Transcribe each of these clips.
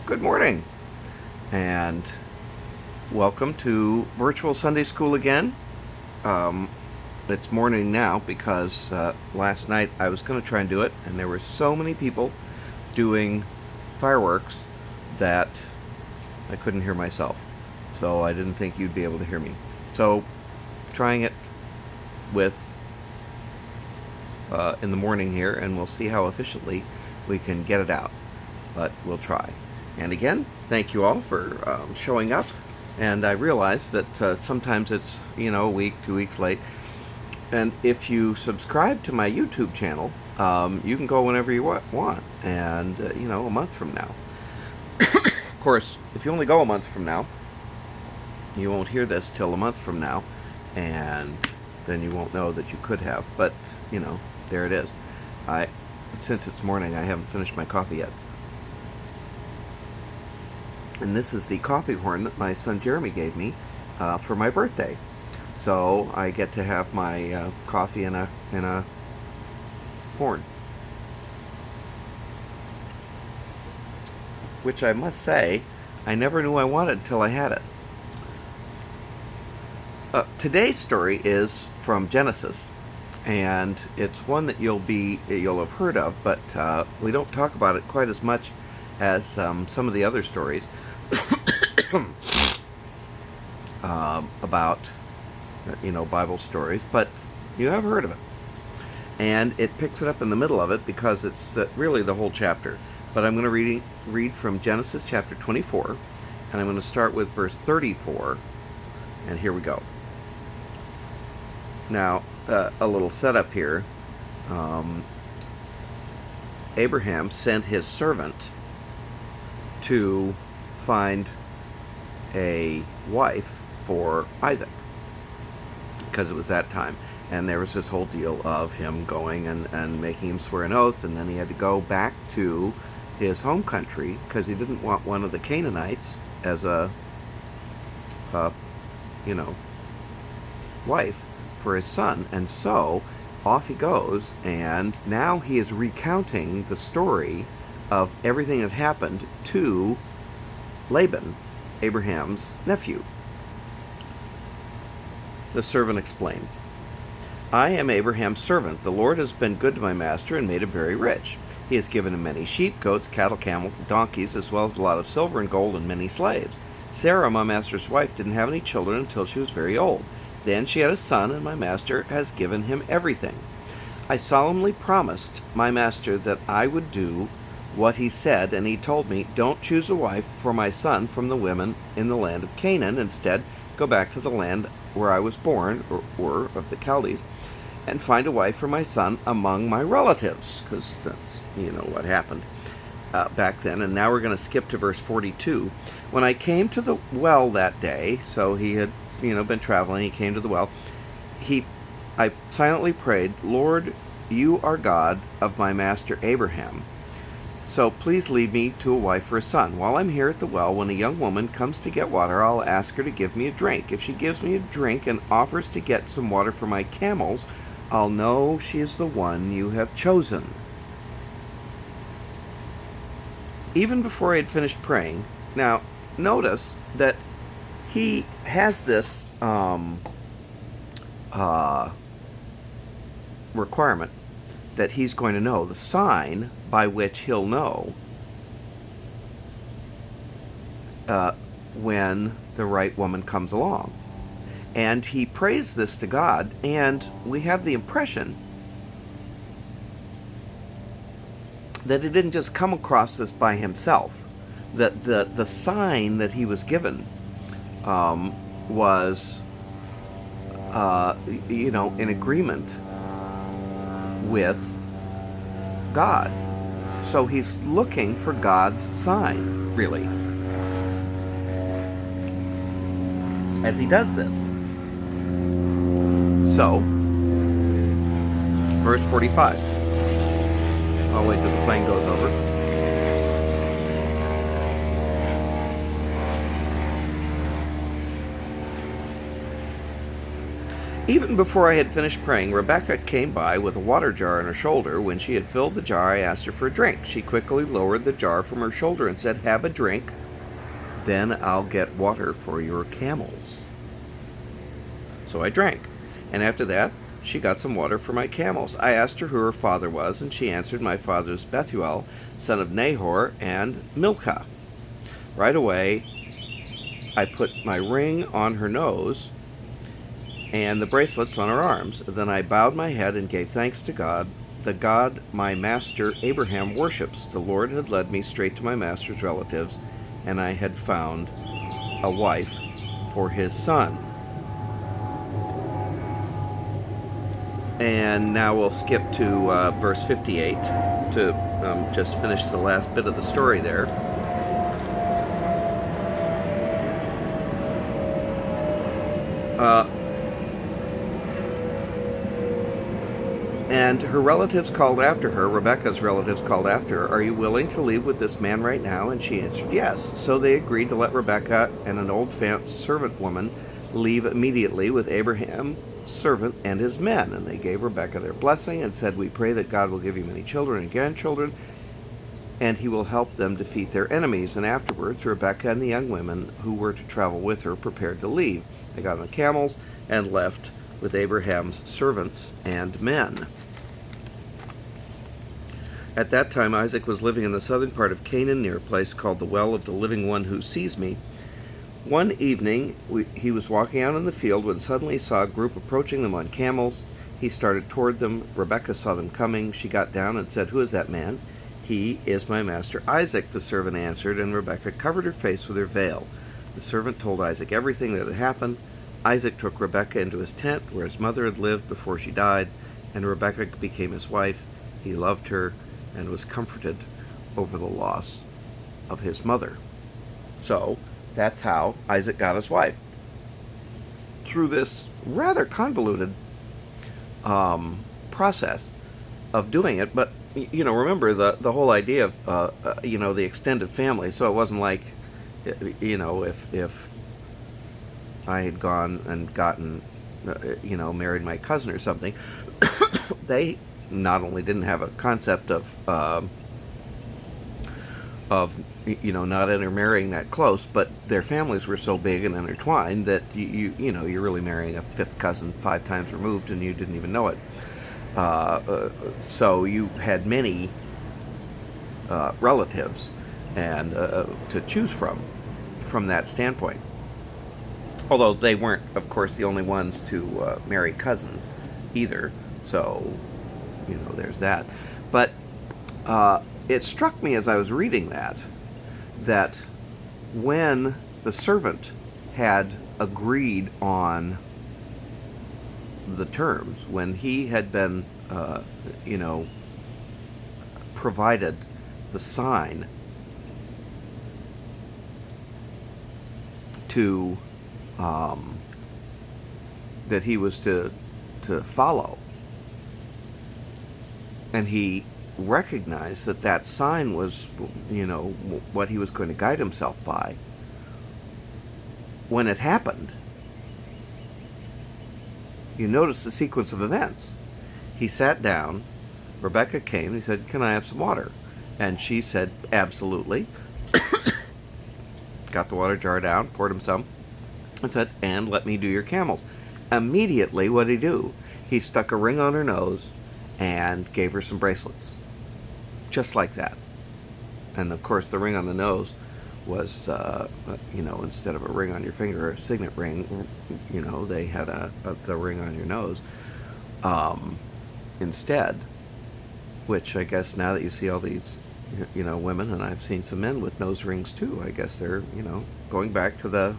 Good morning, and welcome to Virtual Sunday School again. Um, it's morning now because last night I was going to try and do it, and there were so many people doing fireworks that I couldn't hear myself. So I didn't think you'd be able to hear me. So trying it with in the morning here, and we'll see how efficiently we can get it out. But we'll try. And again, thank you all for showing up. And I realize that sometimes it's, a week, 2 weeks late. And if you subscribe to my YouTube channel, you can go whenever you want. And, a month from now. Of course, if you only go a month from now, you won't hear this till a month from now. And then you won't know that you could have. But, there it is. Since it's morning, I haven't finished my coffee yet. And this is the coffee horn that my son Jeremy gave me for my birthday. So I get to have my coffee in a horn. Which I must say, I never knew I wanted until I had it. Today's story is from Genesis. And it's one that you'll have heard of, but we don't talk about it quite as much as some of the other stories about Bible stories, but you have heard of it. And it picks it up in the middle of it because it's really the whole chapter. But I'm going to read from Genesis chapter 24, and I'm going to start with verse 34, and here we go. Now, a little setup here. Abraham sent his servant to find a wife for Isaac, because it was that time. And there was this whole deal of him going and making him swear an oath, and then he had to go back to his home country because he didn't want one of the Canaanites as a wife for his son. And so off he goes, and now he is recounting the story of everything that happened to Laban, Abraham's nephew. The servant explained, "I am Abraham's servant. The Lord has been good to my master and made him very rich. He has given him many sheep, goats, cattle, camels, donkeys, as well as a lot of silver and gold and many slaves. Sarah, my master's wife, didn't have any children until she was very old. Then she had a son, and my master has given him everything. I solemnly promised my master that I would do what he said, and he told me, 'Don't choose a wife for my son from the women in the land of Canaan. Instead, go back to the land where I was born, or of the Chaldees, and find a wife for my son among my relatives,'" because that's, what happened back then. And now we're going to skip to verse 42. "When I came to the well that day," so he had, been traveling, he came to the well, I silently prayed, "Lord, you are God of my master Abraham. So please lead me to a wife for a son. While I'm here at the well, when a young woman comes to get water, I'll ask her to give me a drink. If she gives me a drink and offers to get some water for my camels, I'll know she is the one you have chosen." Even before I had finished praying, now notice that he has this requirement that he's going to know, the sign by which he'll know when the right woman comes along. And he prays this to God, and we have the impression that he didn't just come across this by himself, that the sign that he was given was in agreement with God. So he's looking for God's sign, really, as he does this. So, verse 45. I'll wait till the plane goes over. Even before I had finished praying, Rebekah came by with a water jar on her shoulder. When she had filled the jar, I asked her for a drink. She quickly lowered the jar from her shoulder and said, "Have a drink, then I'll get water for your camels." So I drank, and after that, she got some water for my camels. I asked her who her father was, and she answered, "My father is Bethuel, son of Nahor and Milcah." Right away, I put my ring on her nose and the bracelets on her arms. Then I bowed my head and gave thanks to God, the God my master Abraham worships. The Lord had led me straight to my master's relatives, and I had found a wife for his son. And now we'll skip to verse 58 to just finish the last bit of the story there. And her relatives called after her, Rebekah's relatives called after her, "Are you willing to leave with this man right now?" And she answered, "Yes." So they agreed to let Rebekah and an old servant woman leave immediately with Abraham's servant and his men. And they gave Rebekah their blessing and said, "We pray that God will give you many children and grandchildren, and he will help them defeat their enemies." And afterwards, Rebekah and the young women who were to travel with her prepared to leave. They got on the camels and left with Abraham's servants and men. At that time, Isaac was living in the southern part of Canaan, near a place called the Well of the Living One Who Sees Me. One evening, he was walking out in the field when suddenly he saw a group approaching them on camels. He started toward them. Rebekah saw them coming. She got down and said, "Who is that man?" "He is my master Isaac," the servant answered, and Rebekah covered her face with her veil. The servant told Isaac everything that had happened. Isaac took Rebekah into his tent, where his mother had lived before she died, and Rebekah became his wife. He loved her and was comforted over the loss of his mother. So that's how Isaac got his wife, through this rather convoluted process of doing it. But remember the whole idea of the extended family. So it wasn't like if I had gone and gotten married my cousin or something. They not only didn't have a concept of not intermarrying that close, but their families were so big and intertwined that you're really marrying a fifth cousin 5 times removed, and you didn't even know it. So you had many relatives and to choose from that standpoint. Although they weren't, of course, the only ones to marry cousins either. So there's that. But it struck me as I was reading that when the servant had agreed on the terms, when he had been, provided the sign to, that he was to follow, and he recognized that sign was, what he was going to guide himself by. When it happened, you notice the sequence of events. He sat down, Rebekah came, he said, "Can I have some water?" And she said, "Absolutely." Got the water jar down, poured him some, and said, "And let me do your camels." Immediately, what did he do? He stuck a ring on her nose and gave her some bracelets. Just like that. And of course, the ring on the nose was, instead of a ring on your finger, a signet ring, they had the ring on your nose instead. Which I guess now that you see all these, women, and I've seen some men with nose rings too, I guess they're, going back to the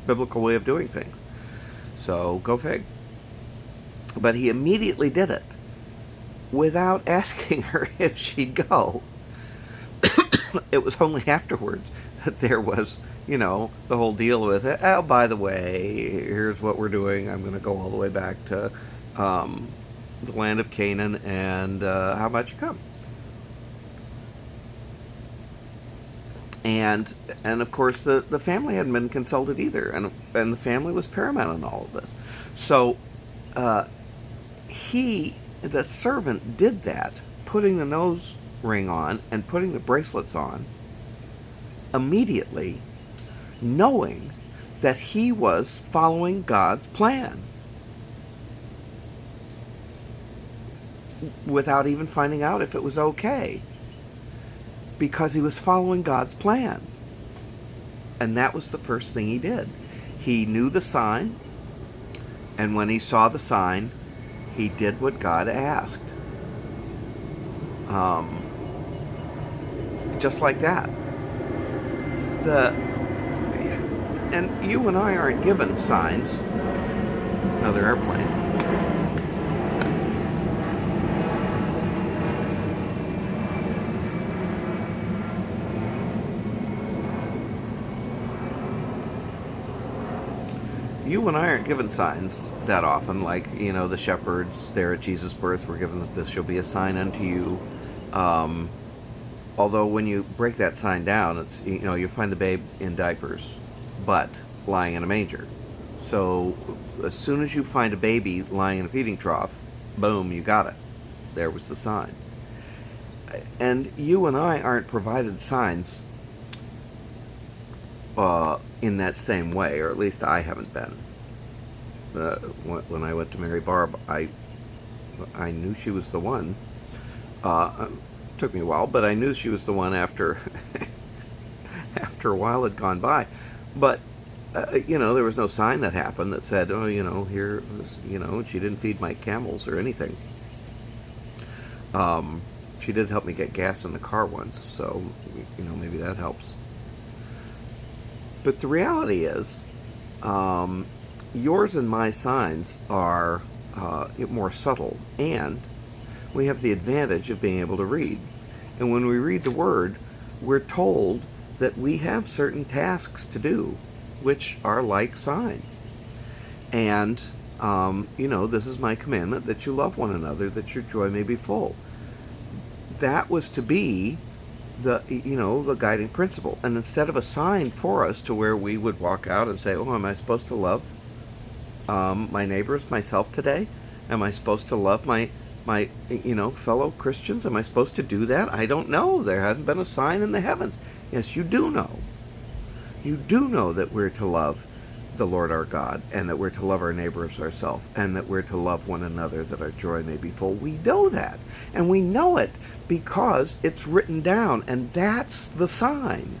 biblical way of doing things. So, go fig. But he immediately did it without asking her if she'd go. It was only afterwards that there was, the whole deal with it. "Oh, by the way, here's what we're doing. I'm going to go all the way back to the land of Canaan, and how about you come?" And of course the family hadn't been consulted either, and the family was paramount in all of this. So the servant did that, putting the nose ring on and putting the bracelets on immediately, knowing that he was following God's plan without even finding out if it was okay, because he was following God's plan. And that was the first thing he did. He knew the sign, and when he saw the sign, he did what God asked. Just like that. And you and I aren't given signs. Another airplane. You and I aren't given signs that often, like, the shepherds there at Jesus' birth were given, "This shall be a sign unto you." Although when you break that sign down, it's, you find the babe in diapers, but lying in a manger. So as soon as you find a baby lying in a feeding trough, boom, you got it. There was the sign. And you and I aren't provided signs in that same way, or at least I haven't been. When I went to marry Barb, I knew she was the one. Took me a while, but I knew she was the one after after a while had gone by. But there was no sign that happened that said, "Oh, here was, she didn't feed my camels or anything." She did help me get gas in the car once, so maybe that helps. But the reality is, yours and my signs are more subtle, and we have the advantage of being able to read. And when we read the Word, we're told that we have certain tasks to do, which are like signs. And, this is my commandment, that you love one another, that your joy may be full. That was to be the guiding principle. And instead of a sign for us to where we would walk out and say, "Oh, am I supposed to love my neighbors myself today? Am I supposed to love my fellow Christians? Am I supposed to do that? I don't know. There hasn't been a sign in the heavens." Yes, you do know. You do know that we're to love the Lord our God, and that we're to love our neighbor as ourselves, and that we're to love one another, that our joy may be full. We know that. And we know it because it's written down, and that's the sign.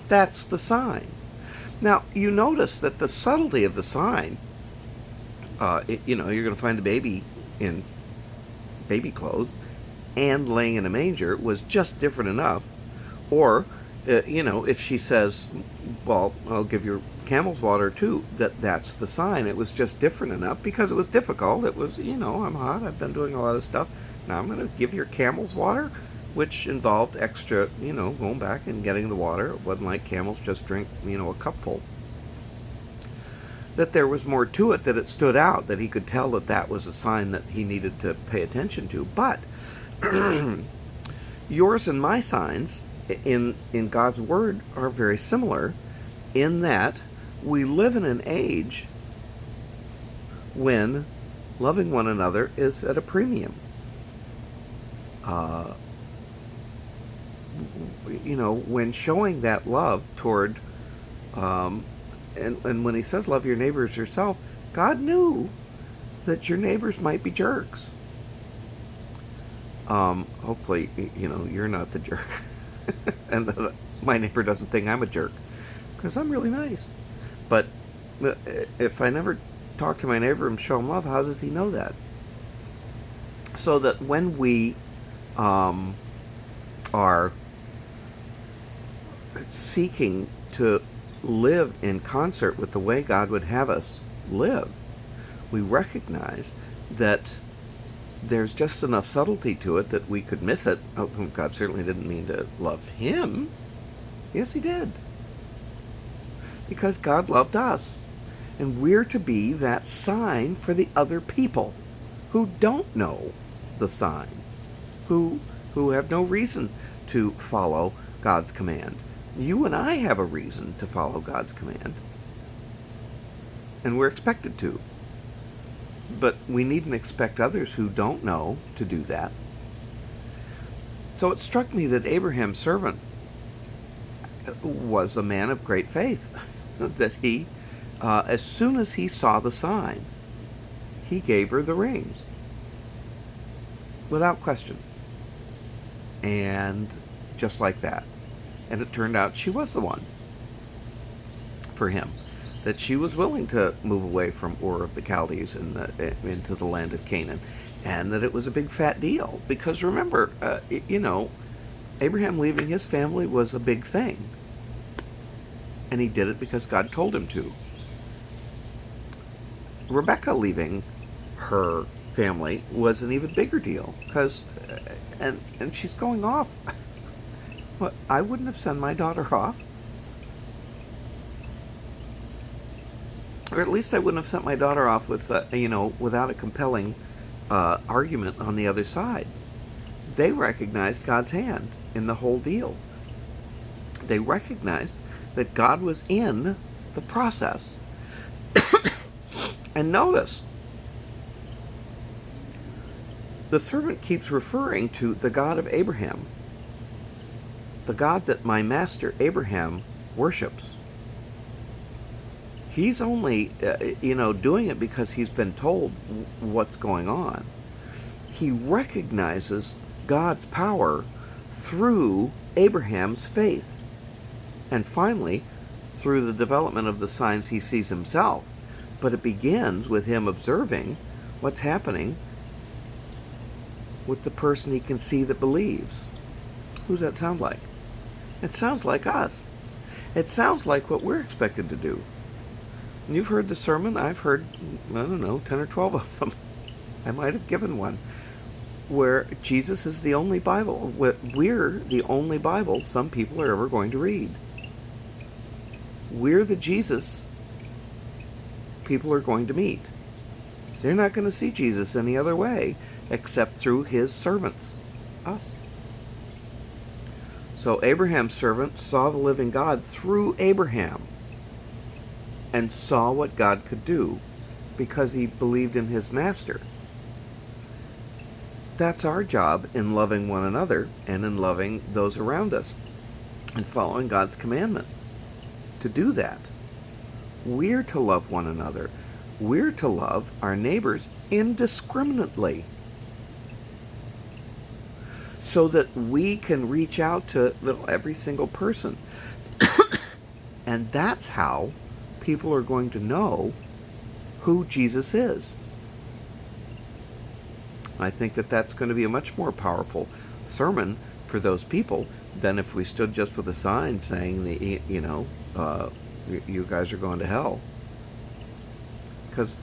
That's the sign. Now, you notice that the subtlety of the sign, you're going to find the baby in baby clothes and laying in a manger, was just different enough. Or, if she says, "Well, I'll give your camels water too," that's the sign. It was just different enough because it was difficult. It was, I'm hot, I've been doing a lot of stuff. Now I'm going to give your camels water, which involved extra, going back and getting the water. It wasn't like camels just drink, a cupful. That there was more to it, that it stood out, that he could tell that was a sign that he needed to pay attention to. But yours and my signs in God's Word are very similar, in that we live in an age when loving one another is at a premium. When showing that love toward, and when he says love your neighbor as yourself, God knew that your neighbors might be jerks. Hopefully, you're not the jerk. And that my neighbor doesn't think I'm a jerk, because I'm really nice. But if I never talk to my neighbor and show him love, how does he know that? So that when we are seeking to live in concert with the way God would have us live, we recognize that there's just enough subtlety to it that we could miss it. Oh, God certainly didn't mean to love him. Yes, he did. Because God loved us. And we're to be that sign for the other people who don't know the sign, who have no reason to follow God's command. You and I have a reason to follow God's command, and we're expected to. But we needn't expect others who don't know to do that. So it struck me that Abraham's servant was a man of great faith, that he, as soon as he saw the sign, he gave her the rings, without question. And just like that. And it turned out she was the one for him, that she was willing to move away from Ur of the Chaldees and into the land of Canaan, and that it was a big fat deal. Because remember, Abraham leaving his family was a big thing, and he did it because God told him to. Rebecca leaving her family was an even bigger deal, because and she's going off. What, I wouldn't have sent my daughter off. Or at least I wouldn't have sent my daughter off with, without a compelling argument on the other side. They recognized God's hand in the whole deal. They recognized that God was in the process. And notice, the servant keeps referring to the God of Abraham, the God that my master Abraham worships. He's only, doing it because he's been told what's going on. He recognizes God's power through Abraham's faith. And finally, through the development of the signs he sees himself. But it begins with him observing what's happening with the person he can see that believes. Who's that sound like? It sounds like us. It sounds like what we're expected to do. And you've heard the sermon. I've heard, 10 or 12 of them. I might have given one, where Jesus is the only Bible. We're the only Bible some people are ever going to read. We're the Jesus people are going to meet. They're not going to see Jesus any other way except through his servants, us. So Abraham's servant saw the living God through Abraham and saw what God could do because he believed in his master. That's our job in loving one another and in loving those around us and following God's commandment. To do that, we're to love one another. We're to love our neighbors indiscriminately, so that we can reach out to every single person. And that's how people are going to know who Jesus is. I think that that's going to be a much more powerful sermon for those people than if we stood just with a sign saying, you guys are going to hell. Because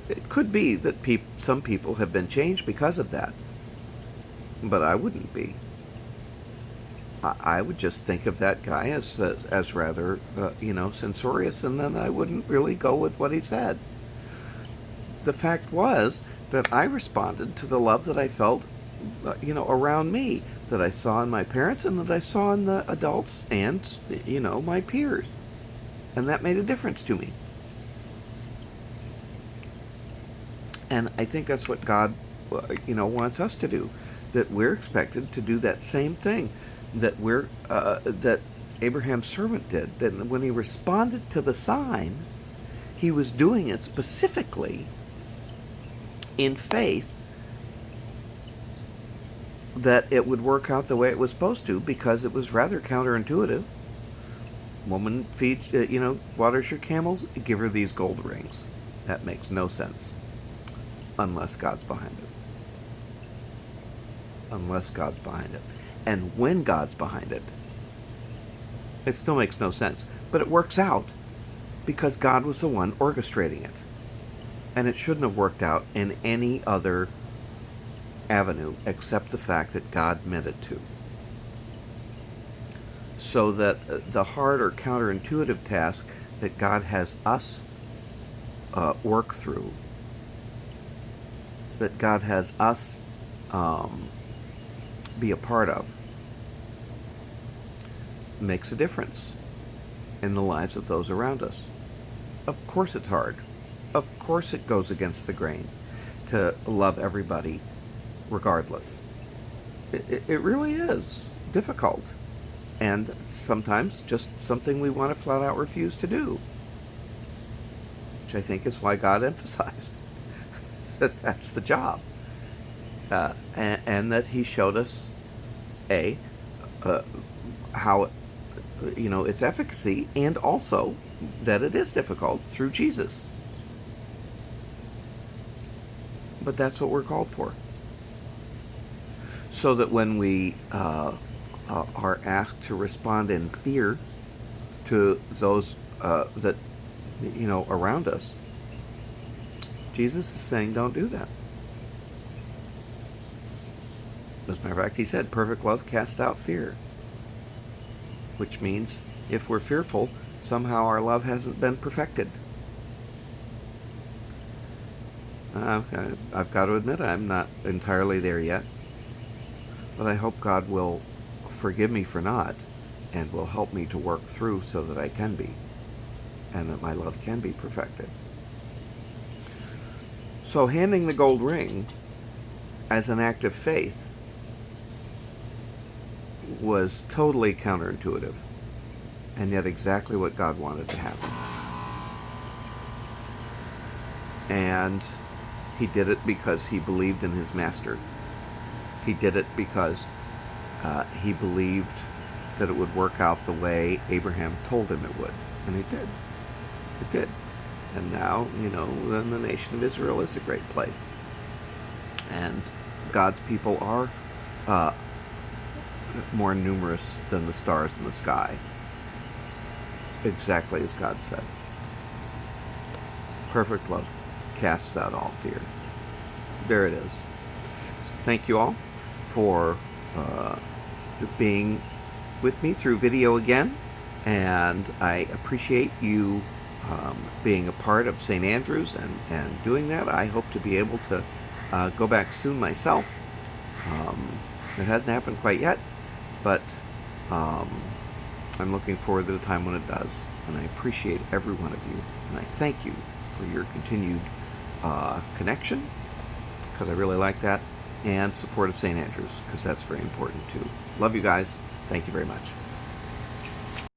it could be that some people have been changed because of that. But I wouldn't be. I would just think of that guy as rather, censorious, and then I wouldn't really go with what he said. The fact was that I responded to the love that I felt, around me, that I saw in my parents and that I saw in the adults and, my peers. And that made a difference to me. And I think that's what God, wants us to do. That we're expected to do that same thing that that Abraham's servant did. That when he responded to the sign, he was doing it specifically in faith that it would work out the way it was supposed to, because it was rather counterintuitive. Woman feeds, waters your camels, give her these gold rings. That makes no sense unless God's behind it. Unless God's behind it. And when God's behind it, it still makes no sense. But it works out because God was the one orchestrating it. And it shouldn't have worked out in any other avenue except the fact that God meant it to. So that the hard or counterintuitive task that God has us work through, that God has us be a part of, makes a difference in the lives of those around us. Of course it's hard. Of course it goes against the grain to love everybody regardless. It really is difficult, and sometimes just something we want to flat out refuse to do, which I think is why God emphasized that that's the job, and that He showed us how its efficacy, and also that it is difficult through Jesus. But that's what we're called for. So that when we are asked to respond in fear to those that around us, Jesus is saying, don't do that. As a matter of fact, He said, perfect love casts out fear. Which means if we're fearful, somehow our love hasn't been perfected. I've got to admit, I'm not entirely there yet. But I hope God will forgive me for not, and will help me to work through so that I can be, and that my love can be perfected. So handing the gold ring as an act of faith was totally counterintuitive, and yet exactly what God wanted to happen. And He did it because He believed in His master. He did it because he believed that it would work out the way Abraham told him it would. And it did. It did. And now, then the nation of Israel is a great place. And God's people are more numerous than the stars in the sky. Exactly as God said. Perfect love casts out all fear. There it is. Thank you all for being with me through video again, and I appreciate you being a part of St. Andrews and doing that. I hope to be able to go back soon myself. It hasn't happened quite yet, but I'm looking forward to the time when it does, and I appreciate every one of you, and I thank you for your continued connection, because I really like that, and support of St. Andrews, because that's very important too. Love you guys. Thank you very much.